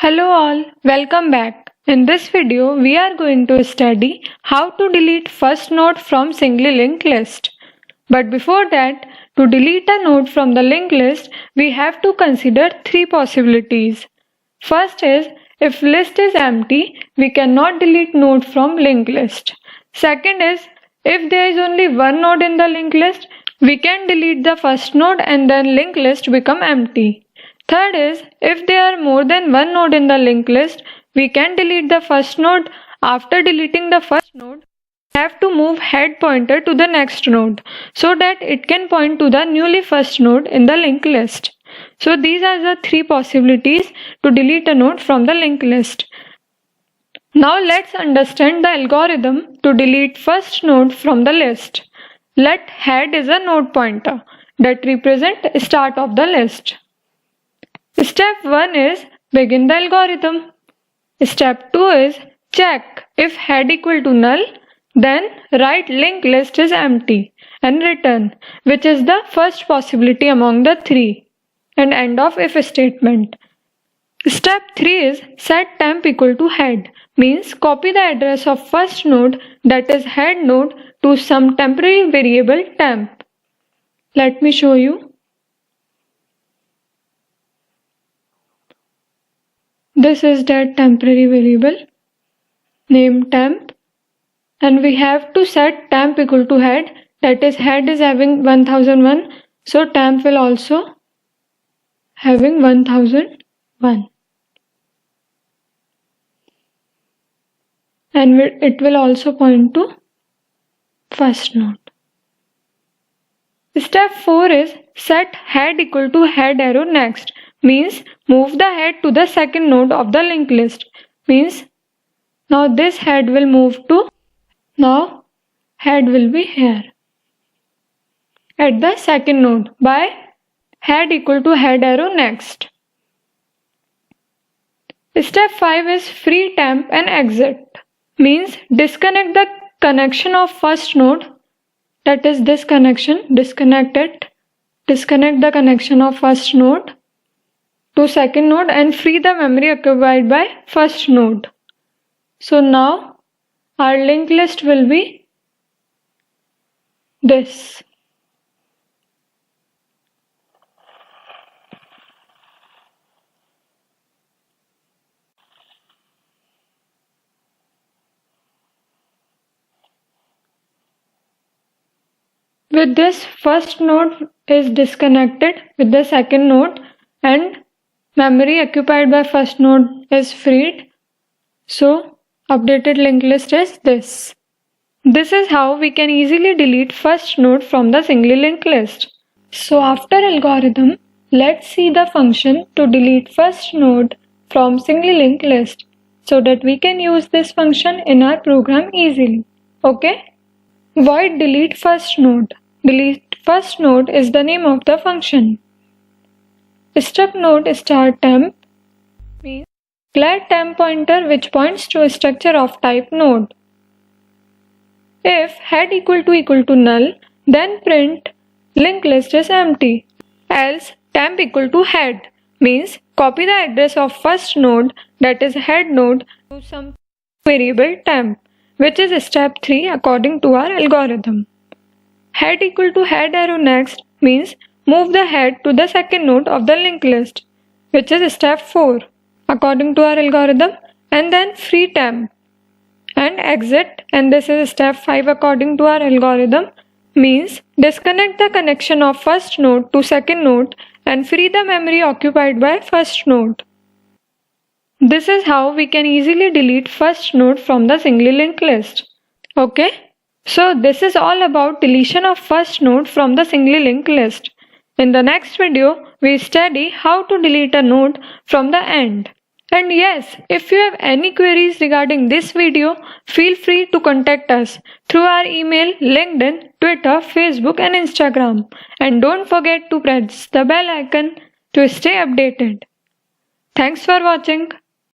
Hello all, welcome back. In this video, we are going to study how to delete first node from single linked list. But before that, to delete a node from the linked list, we have to consider three possibilities. First is, if list is empty, we cannot delete node from linked list. Second is, if there is only one node in the linked list, we can delete the first node and then linked list become empty. Third is, if there are more than one node in the linked list, we can delete the first node. After deleting the first node, we have to move head pointer to the next node so that it can point to the newly first node in the linked list. So these are the three possibilities to delete a node from the linked list. Now let's understand the algorithm to delete first node from the list. Let head is a node pointer that represents start of the list. Step 1 is begin the algorithm. Step 2 is check if head equal to null, then write linked list is empty and return, which is the first possibility among the three, and end of if statement. Step 3 is set temp equal to head, means copy the address of first node, that is head node, to some temporary variable temp. Let me show you. This is that temporary variable named temp, and we have to set temp equal to head, that is head is having 1001, so temp will also having 1001, and it will also point to first node. Step 4 is set head equal to head arrow next, means move the head to the second node of the linked list, means now this head will move to, now head will be here at the second node by head equal to head arrow next. Step 5 is free temp and exit, means disconnect the connection of first node, that is this connection, disconnect the connection of first node to second node and free the memory occupied by first node. So now our linked list will be this. With this, first node is disconnected with the second node and memory occupied by first node is freed. So updated linked list is this. This is how we can easily delete first node from the singly linked list. So after algorithm, let's see the function to delete first node from singly linked list so that we can use this function in our program easily. Okay? Void delete first node. Delete first node is the name of the function. Struct node start temp means declare temp pointer which points to a structure of type node. If head equal to null, then print linked list is empty. Else temp equal to head means copy the address of first node, that is head node, to some variable temp, which is step 3 according to our algorithm. Head equal to head arrow next means move the head to the second node of the linked list, which is step 4 according to our algorithm, and then free temp and exit, and this is step 5 according to our algorithm, means disconnect the connection of first node to second node and free the memory occupied by first node. This is how we can easily delete first node from the singly linked list. Okay? So this is all about deletion of first node from the singly linked list. In the next video, we study how to delete a node from the end. And yes, if you have any queries regarding this video, feel free to contact us through our email, LinkedIn, Twitter, Facebook and Instagram. And don't forget to press the bell icon to stay updated. Thanks for watching.